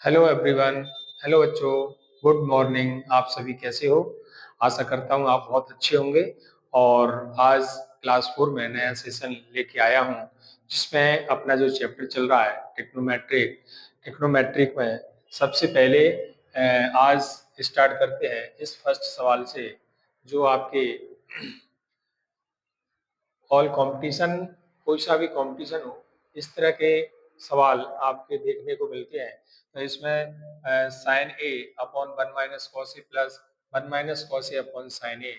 Hello everyone. Hello बच्चों। Good morning. आप सभी कैसे हो? आशा करता हूँ आप बहुत अच्छे होंगे। और आज क्लास 4 में नया सेशन लेके आया हूँ जिसमें अपना जो चैप्टर चल रहा है टिक्नोमेट्रिक। टिक्नोमेट्रिक में सबसे पहले आज स्टार्ट करते हैं इस फर्स्ट सवाल से जो आपके ऑल कंपटीशन, कोई सा भी कंपटीशन हो, इस तरह के सवाल आपके देखने को मिलते हैं। तो इसमें sign A upon one minus cos A plus one minus cos A upon sine ए,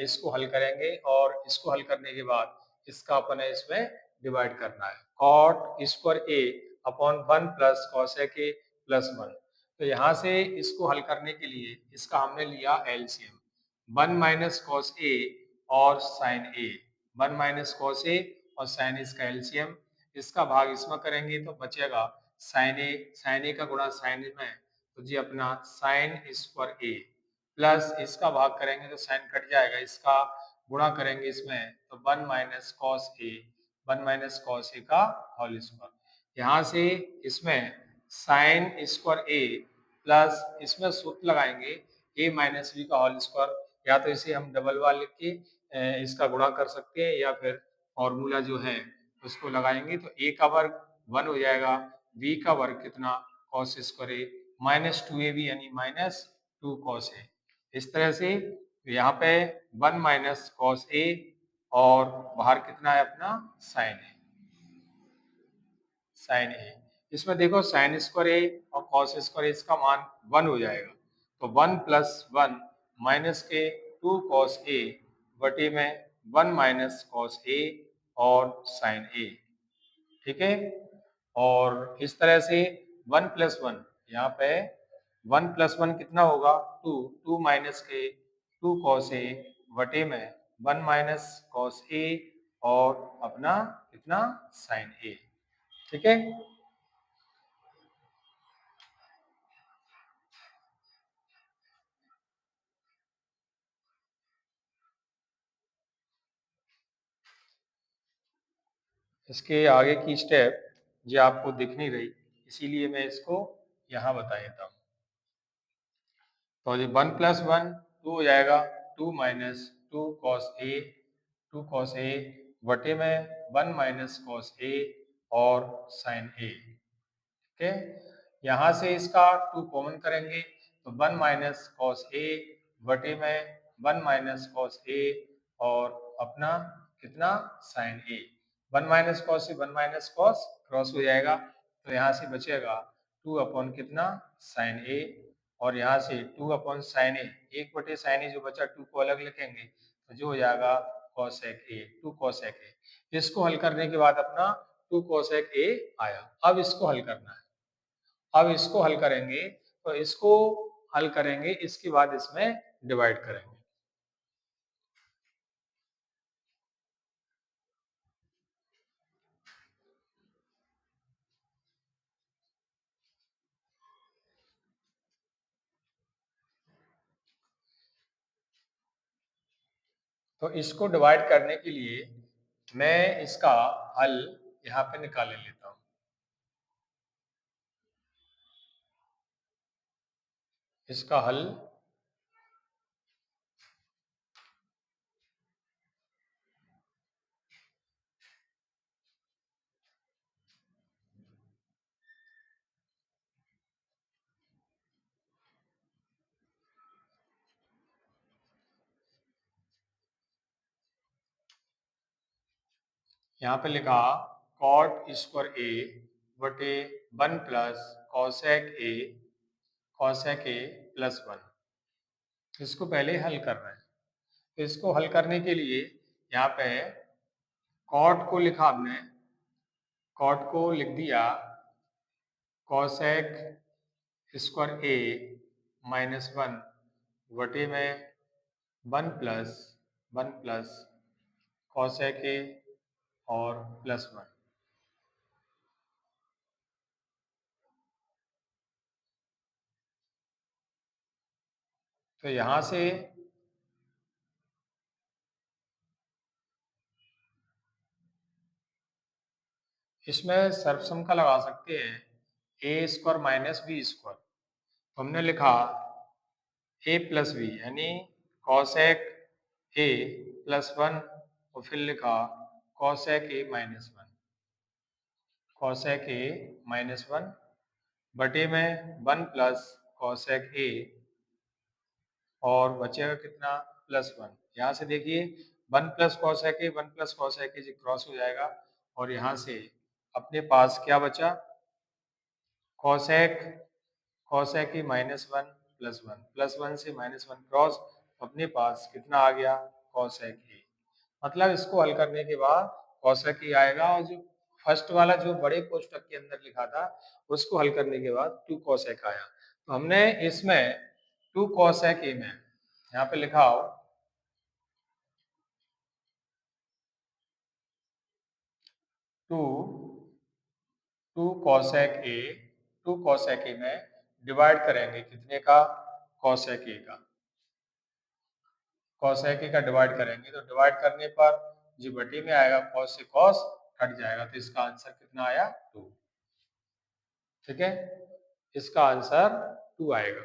इसको हल करेंगे और इसको हल करने के बाद इसका अपन है इसमें डिवाइड करना है। Cot square A upon one plus cos A के प्लस वन। तो यहाँ से इसको हल करने के लिए इसका हमने लिया LCM, one minus cos A और sign A. One minus cos A और साइन इसका एलसीएम, इसका भाग इसमें करेंगे तो बचेगा साइन ए का गुणा साइन में, तो जी अपना साइन स्क्वायर ए प्लस इसका भाग करेंगे तो साइन कट जाएगा, इसका गुणा करेंगे इसमें तो one minus cos A, one minus cos A का होल स्क्वायर। यहाँ से इसमें साइन स्क्वायर ए प्लस इसमें सूत्र लगाएंगे ए माइनस बी का होल स्क्वायर, या तो इसे हम डबल वाल लिख के इसका गुणा कर सकते हैं या फिर फॉर्मूला जो है उसको लगाएंगे तो ए का वर्ग वन हो जाएगा, बी का वर्ग कितना cos square A minus two A B यानी माइनस टू कॉस ए। इस तरह से यहाँ पे वन माइनस कॉस ए और बाहर कितना है अपना साइन ए, साइन ए। इसमें देखो साइन स्क्वायर ए और कॉस स्क्वायर ए इसका मान वन हो जाएगा, तो वन प्लस वन माइनस के टू कॉस ए बटे में वन माइनस कॉस ए और साइन ए। ठीक है। और इस तरह से वन प्लस वन, यहाँ पे वन प्लस वन कितना होगा टू, टू माइनस के टू कॉस ए बटे में वन माइनस कॉस ए और अपना कितना साइन ए। ठीक है। इसके आगे की स्टेप जो आपको दिख नहीं रही, इसीलिए मैं इसको यहाँ बता देता हूँ। तो ये वन प्लस वन टू हो जाएगा, two minus two cos A, two cos A बटे में वन माइनस कॉस ए और साइन ए। ठीक है। यहाँ से इसका टू कॉमन करेंगे तो वन माइनस कॉस ए बटे में वन माइनस कॉस ए और अपना कितना साइन ए। वन माइनस कॉस से वन माइनस कॉस क्रॉस हो जाएगा, तो यहाँ से बचेगा टू अपॉन कितना साइन ए, और यहाँ से टू अपॉन साइन ए, एक बटे साइन ए जो बचा टू को अलग लिखेंगे तो जो हो जाएगा cosec A, two cosec A. इसको हल करने के बाद अपना टू कॉसेक ए आया। अब इसको हल करना है। अब इसको हल करेंगे तो इसको हल करेंगे, इसके बाद इसमें डिवाइड करेंगे। तो इसको डिवाइड करने के लिए मैं इसका हल यहाँ पे निकाल लेता हूँ। इसका हल यहाँ पे लिखा कॉट स्क्वायर ए बटे वन प्लस कॉसेक ए, कॉसेक ए प्लस वन। इसको पहले हल करना है। तो इसको हल करने के लिए यहाँ पे कॉट को लिखा हमने, कॉट को लिख दिया cosec square A minus one बटे में वन प्लस कॉसेक ए और प्लस वन। तो यहाँ से इसमें सर्वसम का लगा सकते हैं, ए स्क्वायर माइनस बी स्क्वायर, हमने लिखा ए प्लस बी यानी कॉसेक ए प्लस वन और फिर लिखा कॉसेक ए माइनस वन, कॉसेक ए माइनस वन बटे में वन प्लस कॉसेक ए और बचेगा कितना प्लस वन। यहाँ से देखिए वन प्लस कॉसेक ए वन प्लस कॉसेक ए क्रॉस हो जाएगा और यहाँ से अपने पास क्या बचा कॉसेक कॉसेक ए माइनस वन प्लस वन से माइनस वन क्रॉस, अपने पास कितना आ गया कॉसेक ए। मतलब इसको हल करने के बाद कॉसेक ए आएगा और जो फर्स्ट वाला जो बड़े कोष्टक के अंदर लिखा था उसको हल करने के बाद टू कॉसेक आया। तो हमने इसमें टू कॉसेक ए में यहाँ पे लिखा हो टू टू कॉसेक ए में डिवाइड करेंगे कितने का कॉसेक ए का, कॉसेक ए का डिवाइड करेंगे तो डिवाइड करने पर जो बटे में आएगा कॉस से कॉस कट जाएगा तो इसका आंसर कितना आया टू। ठीक है, इसका आंसर टू आएगा।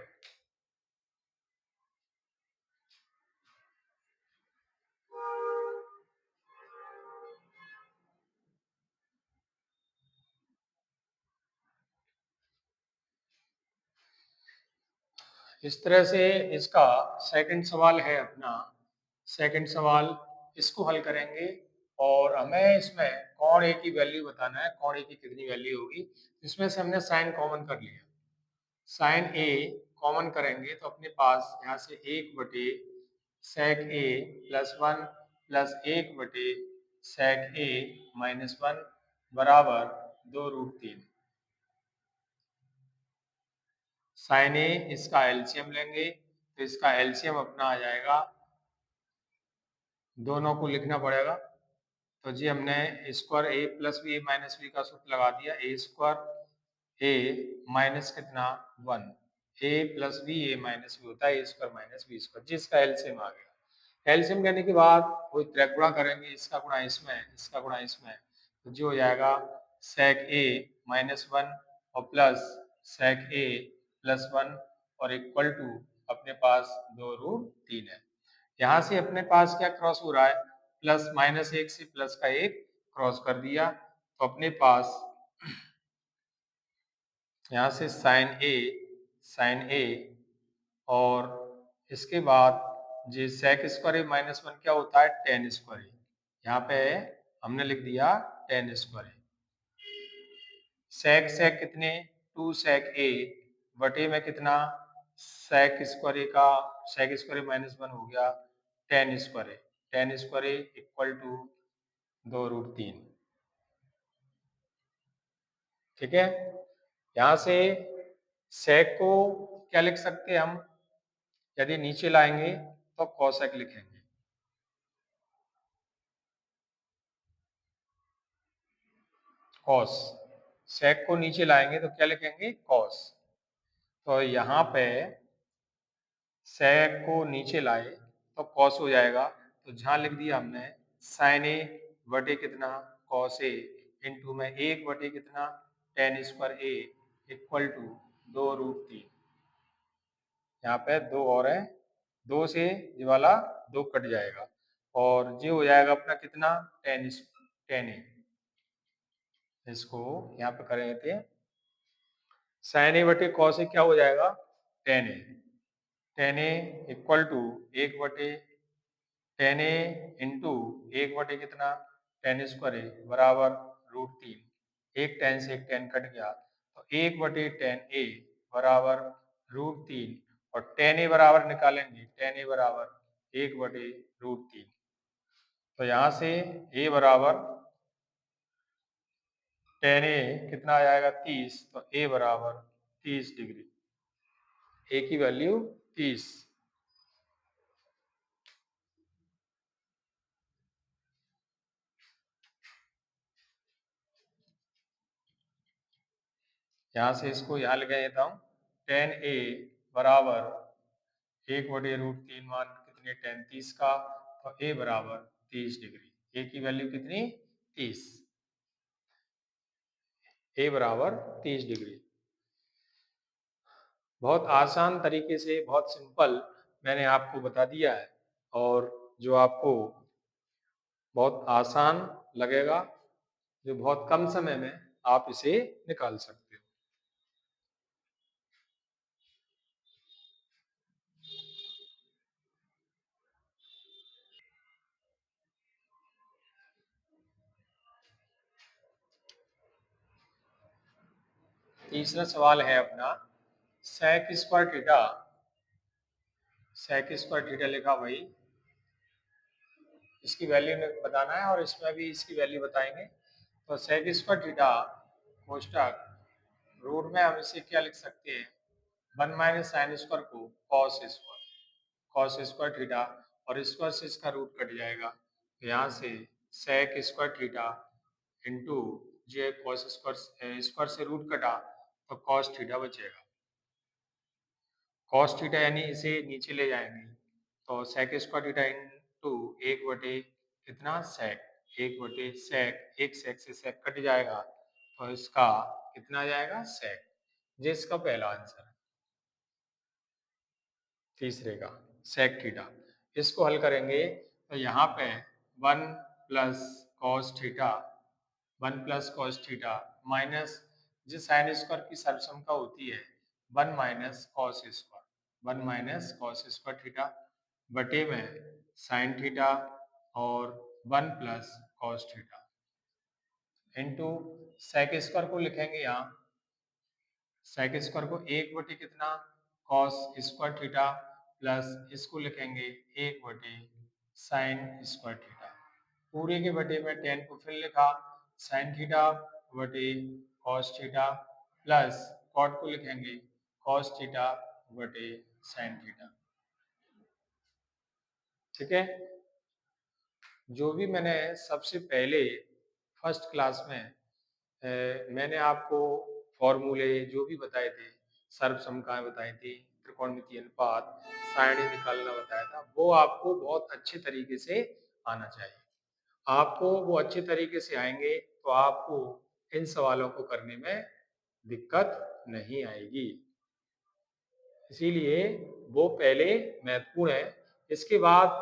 इस तरह से इसका सेकंड सवाल है अपना, सेकंड सवाल इसको हल करेंगे और हमें इसमें कौन ए की वैल्यू बताना है, कौन ए की कितनी वैल्यू होगी। इसमें से हमने साइन कॉमन कर लिया, साइन ए कॉमन करेंगे तो अपने पास यहाँ से एक बटे सेक ए प्लस वन प्लस एक बटे सेक ए माइनस वन बराबर दो रूट तीन। साइन ए इसका एलसीएम लेंगे तो इसका एलसीएम अपना आ जाएगा, दोनों को लिखना पड़ेगा तो जी हमने स्क्वायर ए प्लस बी ए माइनस बी का सूत्र लगा दिया, ए स्क्वायर ए माइनस कितना वन, ए प्लस बी ए माइनस बी होता है ए स्क्वायर माइनस बी स्क्वायर, जिसका एलसीएम आ गया। एलसीएम लेने के बाद कोई त्रिक गुणा करेंगे, इसका गुणा इसमें इसका गुणा इसमें तो जो हो जाएगा सेक ए माइनस वन और प्लस सेक ए प्लस वन और इक्वल टू अपने पास दो रूट तीन है। यहाँ से अपने पास क्या क्रॉस हो रहा है प्लस माइनस एक से प्लस का एक क्रॉस कर दिया तो अपने पास यहाँ से साइन ए और इसके बाद जी सेक स्क्वायर ए माइनस वन क्या होता है टेन स्क्वायर ए, यहाँ पे हमने लिख दिया टेन स्क्वायर ए। सेक सेक कितने टू सेक ए बटे में कितना सेक स्क्वायर ए का sec square A minus one हो गया tan square A, tan square A equal to दो रूट तीन। ठीक है, यहाँ से सेक को क्या लिख सकते हैं हम, यदि नीचे लाएंगे तो कॉसेक लिखेंगे, कॉस, सेक को नीचे लाएंगे तो क्या लिखेंगे कॉस। तो यहाँ पे सेक को नीचे लाए तो कॉस हो जाएगा तो जहाँ लिख दिया हमने साइन ए बटे कितना कॉस ए इंटू में एक बटे कितना tan square A equal to दो रूट तीन। यहाँ पे दो और है, दो से ये वाला दो कट जाएगा और ये हो जाएगा अपना कितना टेन ए। इसको यहाँ पे करेंगे थे साइन ए बटे कॉस ए क्या हो जाएगा tan A, tan A equal to एक बटे टेन ए इंटू एक बटे कितना टेन स्क्वायर ए बराबर रूट तीन, एक टेन से एक टेन कट गया तो एक बटे टेन ए बराबर रूट तीन और टेन ए बराबर निकालेंगे टेन ए बराबर एक बटे रूट तीन। तो यहाँ से ए बराबर टेन ए कितना आ जाएगा 30 तो ए बराबर 30 डिग्री, ए की वैल्यू 30। यहाँ से इसको यहाँ लगा देता हूँ टेन ए बराबर एक बटे रूट तीन मान कितने टेन 30 का तो ए बराबर 30 डिग्री, ए की वैल्यू कितनी 30, ए बराबर 30 डिग्री। बहुत आसान तरीके से, बहुत सिंपल मैंने आपको बता दिया है, और जो आपको बहुत आसान लगेगा, जो बहुत कम समय में आप इसे निकाल सकते हो। तीसरा सवाल है अपना, sec square theta, sec square theta लिखा भाई, इसकी वैल्यू बताना है और इसमें भी इसकी वैल्यू बताएंगे। तो sec स्क्वायर थीटा कोष्टक रूट में हम इसे क्या लिख सकते हैं, 1 माइनस साइन स्क्वायर को कॉस स्क्वायर थीटा, और स्क्वायर से इसका रूट कट जाएगा, तो यहाँ से sec स्क्वायर थीटा इंटू जे कॉस स्क्वायर, स्क्वायर से रूट कटा तो कॉस थीटा बचेगा। कॉस थीटा यानी इसे नीचे ले जाएंगे तो sec स्क्वायर थीटा इंटू एक बटे कितना sec, एक बटे sec, एक sec से sec कट जाएगा तो इसका कितना आ जाएगा sec, ये इसका पहला आंसर है। तीसरे का sec थीटा, इसको हल करेंगे तो यहाँ पे 1 plus cos theta, 1 plus cos theta minus जिस साइन स्क्वायर की सर्वसमता होती है 1 minus cos square, 1 minus cos square theta बटे में साइन थीटा और 1 plus cos theta into sec square को लिखेंगे यहाँ, सेक स्क्वायर को एक बटे कितना कॉस स्क्वायर थीटा प्लस इसको लिखेंगे एक बटे साइन स्क्वायर थीटा, पूरे के बटे में टेन को फिर लिखा साइन थीटा बटे कॉस थीटा प्लस कॉट को लिखेंगे कॉस थीटा बटे साइन थीटा। ठीक है, जो भी मैंने सबसे पहले फर्स्ट क्लास में मैंने आपको फॉर्मूले जो भी बताए थे, सर्वसमताएं बताई थी, त्रिकोणमितीय अनुपात, सारणी निकालना बताया था, वो आपको बहुत अच्छे तरीके से आना चाहिए। आपको वो अच्छे तरीके से आएंगे तो आपको इन सवालों को करने में दिक्कत नहीं आएगी, इसीलिए वो पहले महत्वपूर्ण है, इसके बाद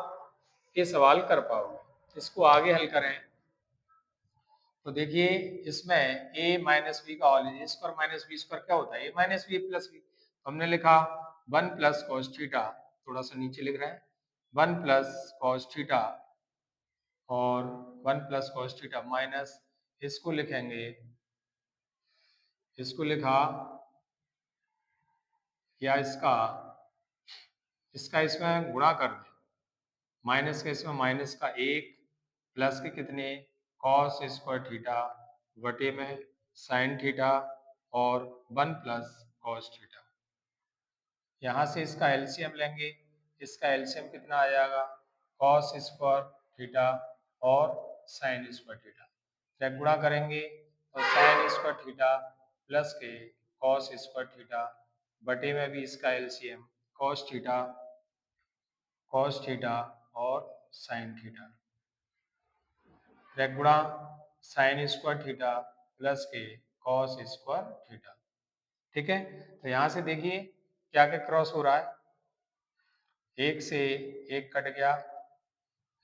ये सवाल कर पाओगे। इसको आगे हल करें तो देखिए इसमें a माइनस बी का whole square minus B square क्या होता है, a minus B plus B, हमने लिखा 1 प्लस कॉस थीटा, थोड़ा सा नीचे लिख रहे हैं 1 प्लस कॉस थीटा और 1 प्लस कॉस थीटा माइनस इसको लिखेंगे, इसको लिखा या इसका इसका इसमें गुणा कर दें, माइनस का इसमें माइनस का एक प्लस के कितने कॉस स्क्वायर थीटा बटे में साइन थीटा और 1 प्लस कॉस थीटा, यहाँ से इसका एलसीएम लेंगे, इसका एलसीएम कितना आ जाएगा कॉस स्क्वायर थीटा और साइन स्क्वायर थीटा, जब गुणा करेंगे तो साइन स्क्वायर थीटा प्लस के कॉस स्क्वायर थीटा बटे में भी इसका एलसीएम कॉस थीटा और साइन थीटा, जब गुणा साइन स्क्वायर थीटा प्लस के कॉस स्क्वायर थीटा। ठीक है, तो यहाँ से देखिए क्या क्या क्रॉस हो रहा है, एक से एक कट गया,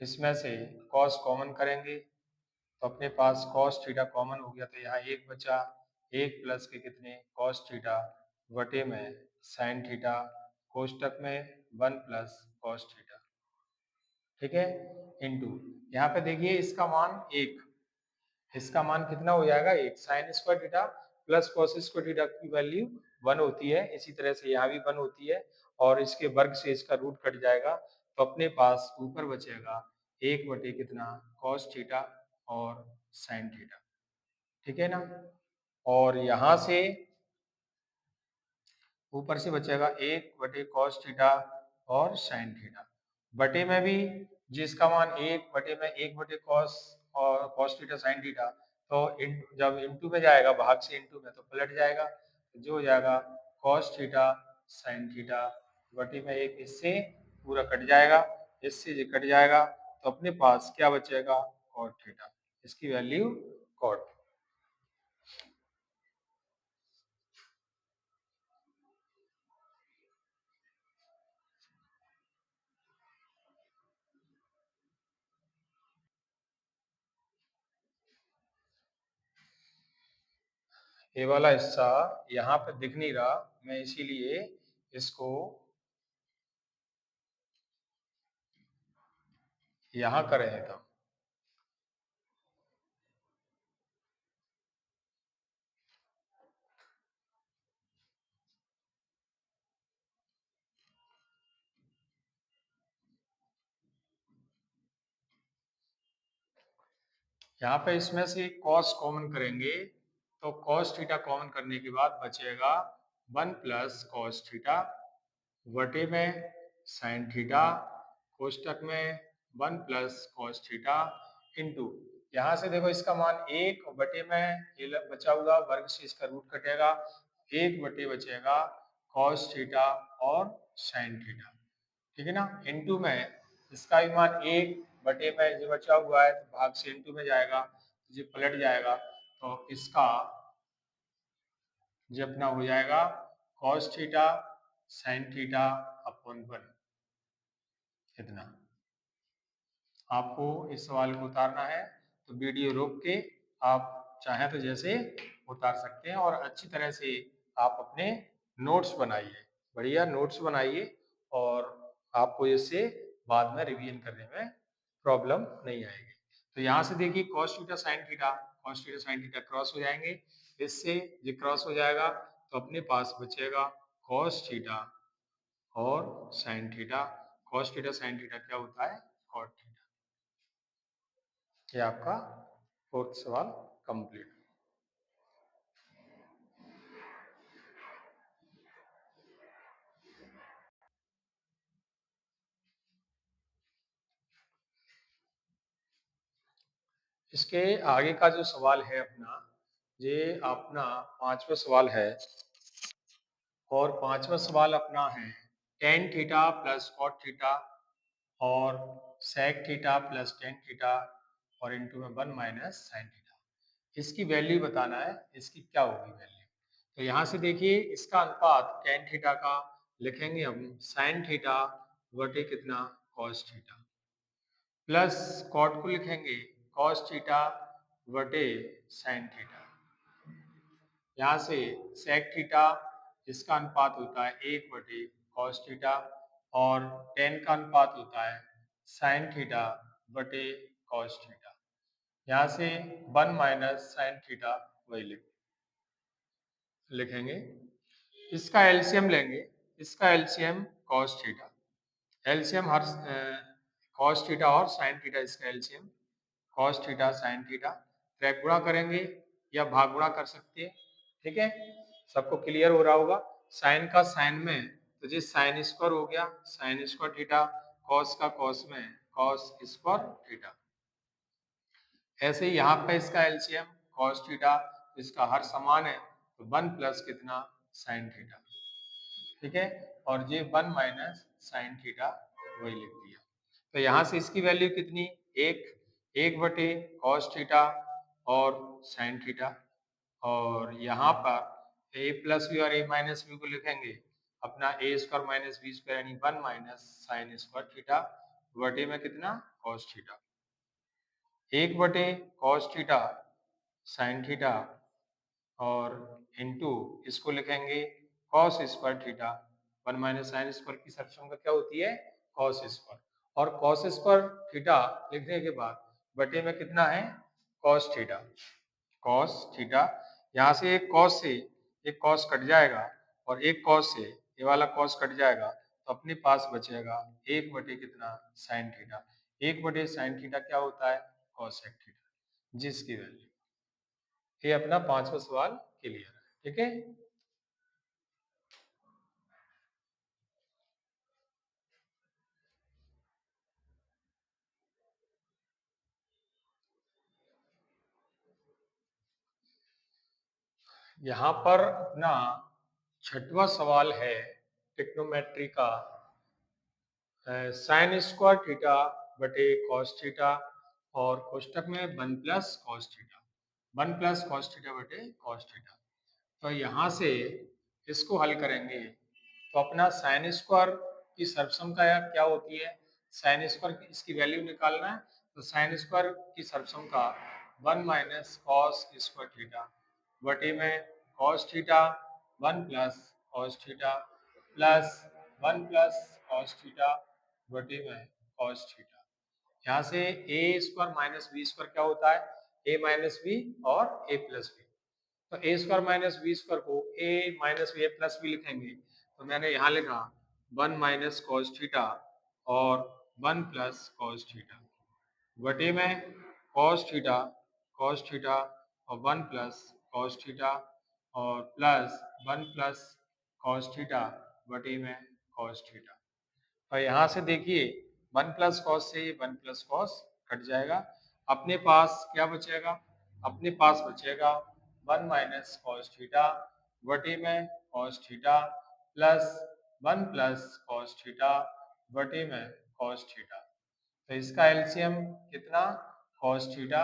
इसमें से कॉस कॉमन करेंगे तो अपने पास कॉस थीटा कॉमन हो गया, तो यहाँ एक बचा, एक प्लस के कितने कॉस थीटा बटे में साइन थीटा कोष्टक में 1 प्लस कॉस थीटा। ठीक है, इंटू यहाँ पे देखिए इसका मान एक, इसका मान कितना हो जाएगा एक, sine square theta plus cos square theta की वैल्यू 1 होती है, इसी तरह से यहाँ भी 1 होती है और इसके वर्ग से इसका रूट कट जाएगा, तो अपने पास ऊपर बचेगा एक बटे कितना कॉस थीटा और साइन थीटा। ठीक है ना, और यहाँ से ऊपर से बचेगा एक बटे कॉस थीटा और साइन थीटा, बटे में भी जिसका मान एक बटे में एक बटे कॉस और कॉस थीटा साइन थीटा, तो जब इनटू में जाएगा भाग से इनटू में तो पलट जाएगा, जो हो जाएगा कॉस थीटा साइन थीटा बटे में एक, इससे पूरा कट जाएगा, इससे ये कट जाएगा तो अपने पास क्या बचेगा कॉट थीटा, इसकी वैल्यू कॉट। ये वाला हिस्सा यहाँ पे दिख नहीं रहा, मैं इसीलिए इसको यहाँ कर रहे था। यहाँ पे इसमें से cos कॉमन करेंगे तो cos थीटा कॉमन करने के बाद बचेगा 1 प्लस cos थीटा बटे में sin थीटा कोष्टक में 1 प्लस cos थीटा इंटू यहाँ से देखो इसका मान 1 बटे में ये बचा हुआ वर्ग से इसका रूट कटेगा 1 बटे बचेगा cos थीटा और sin थीटा, ठीक है ना। इंटू में इसका भी मान 1 बटे में जो बचा हुआ है तो भाग से इंटू में जाएगा, जो पलट जाएगा तो इसका जो अपना हो जाएगा cos theta sin theta upon 1। इतना आपको इस सवाल को उतारना है तो वीडियो रोक के आप चाहें तो जैसे उतार सकते हैं और अच्छी तरह से आप अपने नोट्स बनाइए, बढ़िया नोट्स बनाइए और आपको इससे बाद में रिवीजन करने में प्रॉब्लम नहीं आएगी। तो यहाँ से देखिए cos theta sin theta cross हो जाएंगे, इससे ये क्रॉस हो जाएगा तो अपने पास बचेगा cos थीटा और sin theta. cos theta sin theta क्या होता है, cot थीटा। ये आपका फोर्थ सवाल कंप्लीट। इसके आगे का जो सवाल है अपना, ये अपना पांचवा सवाल है और पांचवा सवाल अपना है tan theta plus cot theta और sec theta plus tan theta और इंटू में 1 माइनस sin थीटा। इसकी वैल्यू बताना है, इसकी क्या होगी वैल्यू। तो यहाँ से देखिए इसका अनुपात tan थीटा का लिखेंगे हम sin थीटा बटे कितना cos थीटा प्लस cot को लिखेंगे cos थीटा बटे sin थीटा। यहाँ से sec थीटा इसका अनुपात होता है 1 बटे cos थीटा और tan का अनुपात होता है sin थीटा बटे cos थीटा। यहाँ से 1 माइनस sin थीटा वही लिखेंगे। इसका एलसीएम लेंगे, इसका एलसीएम cos थीटा, एलसीएम हर cos थीटा और sin थीटा, इसका LCM cos theta sin theta, track गुणा करेंगे या भाग गुणा कर सकते हैं, ठीक है। सबको क्लियर हो रहा होगा। साइन का साइन में तो जी साइन स्क्वायर हो गया साइन स्क्वायर थीटा, कॉस का कॉस में कॉस स्क्वायर थीटा। ऐसे ही यहाँ पे इसका एलसीएम cos थीटा, इसका हर समान है तो 1 प्लस कितना sin थीटा, ठीक है। और ये 1 माइनस sin थीटा वही लिख दिया। तो यहाँ से इसकी वैल्यू कितनी, एक बटे cos थीटा और sin थीटा और यहाँ पर a प्लस बी और a माइनस बी को लिखेंगे अपना a square minus B square यानी 1 माइनस साइन स्क्वायर थीटा बटे में कितना cos थीटा, एक बटे cos थीटा sin थीटा और इनटू इसको लिखेंगे cos square theta, 1 minus sign square की सर्वसंख्या क्या होती है cos स्क्वायर और cos स्क्वायर थीटा लिखने के बाद बटे में कितना है cos थीटा, cos थीटा। यहाँ से एक cos कट जाएगा और एक cos से ये वाला cos कट जाएगा तो अपने पास बचेगा एक बटे कितना sin थीटा, एक बटे sin थीटा क्या होता है cosec थीटा, जिसकी वैल्यू। ये अपना पांचवा सवाल क्लियर है, ठीक है। यहाँ पर अपना छठवां सवाल है ट्रिग्नोमेट्री का, साइन स्क्वायर थीटा बटे कॉस थीटा और कोष्टक में 1 plus cos theta, 1 plus cos theta बटे कॉस थीटा। तो यहाँ से इसको हल करेंगे तो अपना साइन स्क्वायर की सर्वसंख्या क्या होती है, साइन स्क्वायर की इसकी वैल्यू निकालना है तो साइन स्क्वायर की सर्वसंख्या 1 माइनस कॉस स्क्वायर थीटा बटे में cos theta 1 plus cos theta plus 1 plus cos theta बटे में कॉस थीटा। यहाँ से ए स्क्वायर माइनस बी स्क्वायर क्या होता है? ए माइनस बी और ए प्लस बी। तो ए स्क्वायर माइनस बी स्क्वायर को ए माइनस बी ए प्लस बी लिखेंगे, तो मैंने यहाँ लिखा 1 माइनस कॉस थीटा और 1 प्लस कॉस थीटा बटे में कॉस थीटा और 1 प्लस कॉस थीटा और प्लस 1 प्लस कॉस थीटा बटे में कॉस थीटा। और यहाँ से देखिए 1 प्लस कॉस से 1 प्लस कॉस कट जाएगा। अपने पास क्या बचेगा? अपने पास बचेगा 1 माइनस कॉस थीटा बटे में cos theta plus 1 plus cos theta बटे में कॉस थीटा। तो इसका एलसीएम कितना? Cos theta.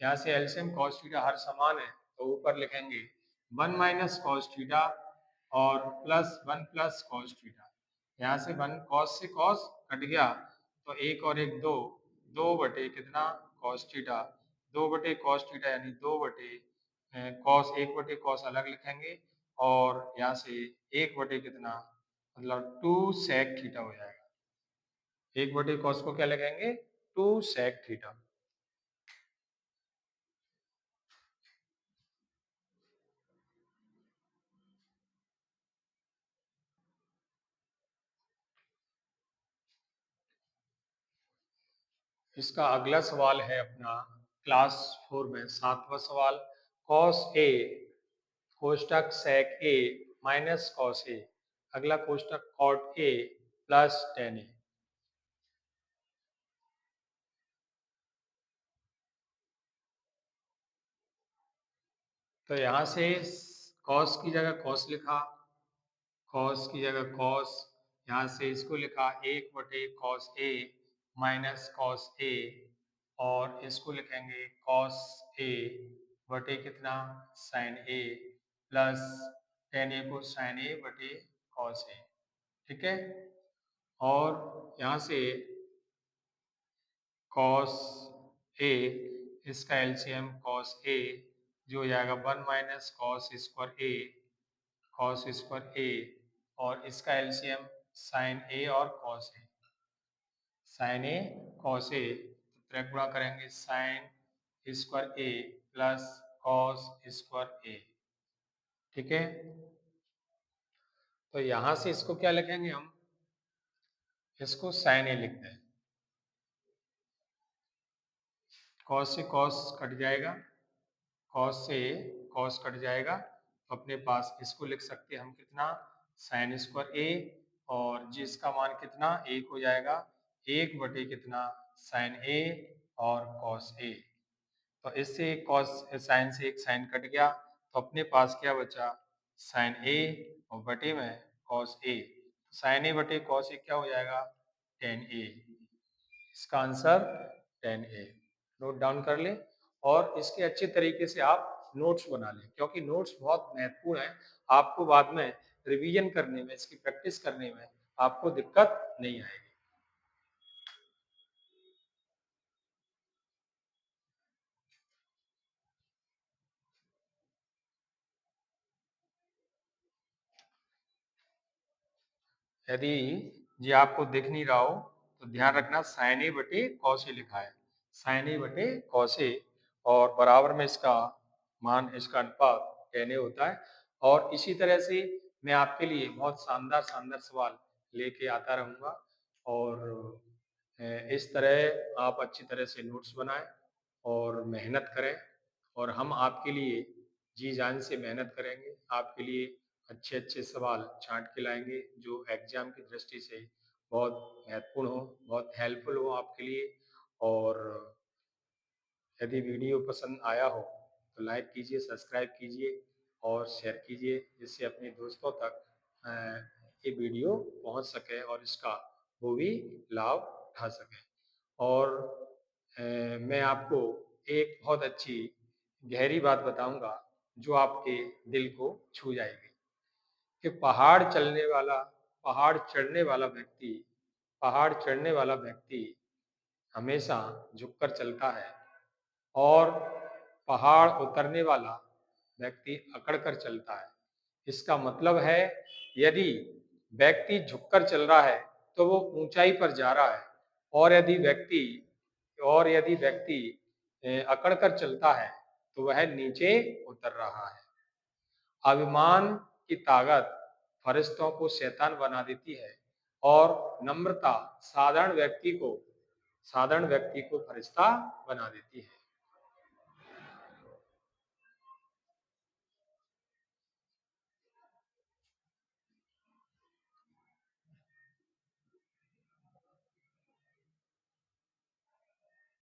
यहाँ से एलसीएम कॉस थीटा हर समान है, तो ऊपर लिखेंगे 1 माइनस कॉस थीटा और प्लस 1 प्लस कॉस थीटा। यहाँ से 1 कॉस से कॉस कट गया, तो एक और एक दो, 2 बटे कितना? Cos theta. 2 बटे कॉस थीटा यानी 2 बटे कॉस, 1 बटे कॉस अलग लिखेंगे और यहाँ से 1 बटे कितना, मतलब 2 सेक थीटा हो जाएगा। 1 बटे कॉस को क्या लगाएंगे? 2 सेक थीटा। इसका अगला सवाल है अपना क्लास 4 में 7वां सवाल। Cos A कोष्टक sec A minus cos A, अगला कोष्टक कॉट ए प्लस टेन ए। तो यहाँ से कॉस की जगह कॉस लिखा, कॉस की जगह कॉस, यहाँ से इसको लिखा 1 बटे cos A minus cos A और इसको लिखेंगे कॉस ए बटे कितना? साइन ए प्लस टेन ए को साइन ए बटे कॉस ए। ठीक है, और यहाँ से कॉस ए, इसका एलसीएम कॉस ए जो हो जाएगा 1 माइनस कॉस स्क्वायर ए, कॉस स्क्वायर ए और इसका एलसीएम साइन ए और cos A, sign A cos A, तो त्रिक गुणा करेंगे साइन स्क्वायर ए प्लस कॉस स्क्वायर ए। ठीक है, तो यहाँ से इसको क्या लिखेंगे हम? इसको साइन ए लिखते हैं। कॉस से कॉस कट जाएगा, कॉस से कॉस कट जाएगा, तो अपने पास इसको लिख सकते हैं हम कितना? साइन स्क्वायर ए और जिसका मान कितना? 1 हो जाएगा, 1 बटे कितना? साइन ए और कॉस ए। तो इससे कॉस साइन से एक साइन कट गया, तो अपने पास क्या बचा? साइन ए और बटे में कॉस ए। साइन ए बटे कॉस ए क्या हो जाएगा? टेन ए। इसका आंसर 10A। नोट डाउन कर लें और इसके अच्छे तरीके से आप नोट्स बना लें, क्योंकि नोट्स बहुत महत्वपूर्ण है। आपको बाद में रिवीजन करने में, इसकी प्रैक्टिस करने में आपको दिक्कत नहीं आएगी। यदि ये आपको दिख नहीं रहा हो तो ध्यान रखना साइन ए बटे कॉस ए लिखा है, साइन ए बटे कॉस ए और बराबर में इसका मान, इसका अनुपात 10A होता है। और इसी तरह से मैं आपके लिए बहुत शानदार शानदार सवाल लेके आता रहूँगा और इस तरह आप अच्छी तरह से नोट्स बनाएं और मेहनत करें और हम आपके लिए जी जान से मेहनत करेंगे, आपके लिए अच्छे अच्छे सवाल छांट के लाएंगे जो एग्जाम की दृष्टि से बहुत महत्वपूर्ण हो, बहुत हेल्पफुल हो आपके लिए। और यदि वीडियो पसंद आया हो तो लाइक कीजिए, सब्सक्राइब कीजिए और शेयर कीजिए, जिससे अपने दोस्तों तक अ, ये वीडियो पहुंच सके और इसका वो भी लाभ उठा सकें। और मैं आपको एक बहुत अच्छी गहरी बात बताऊंगा जो आपके दिल को छू जाएगी कि पहाड़ चढ़ने वाला व्यक्ति, पहाड़ चढ़ने वाला व्यक्ति हमेशा झुककर चलता है और पहाड़ उतरने वाला व्यक्ति अकड़ कर चलता है। इसका मतलब है यदि व्यक्ति झुककर चल रहा है तो वो ऊंचाई पर जा रहा है और यदि व्यक्ति अकड़ कर चलता है तो वह नीचे उतर रहा है। अभिमान की ताकत फरिश्तों को शैतान बना देती है और नम्रता साधारण व्यक्ति को फरिश्ता बना देती है।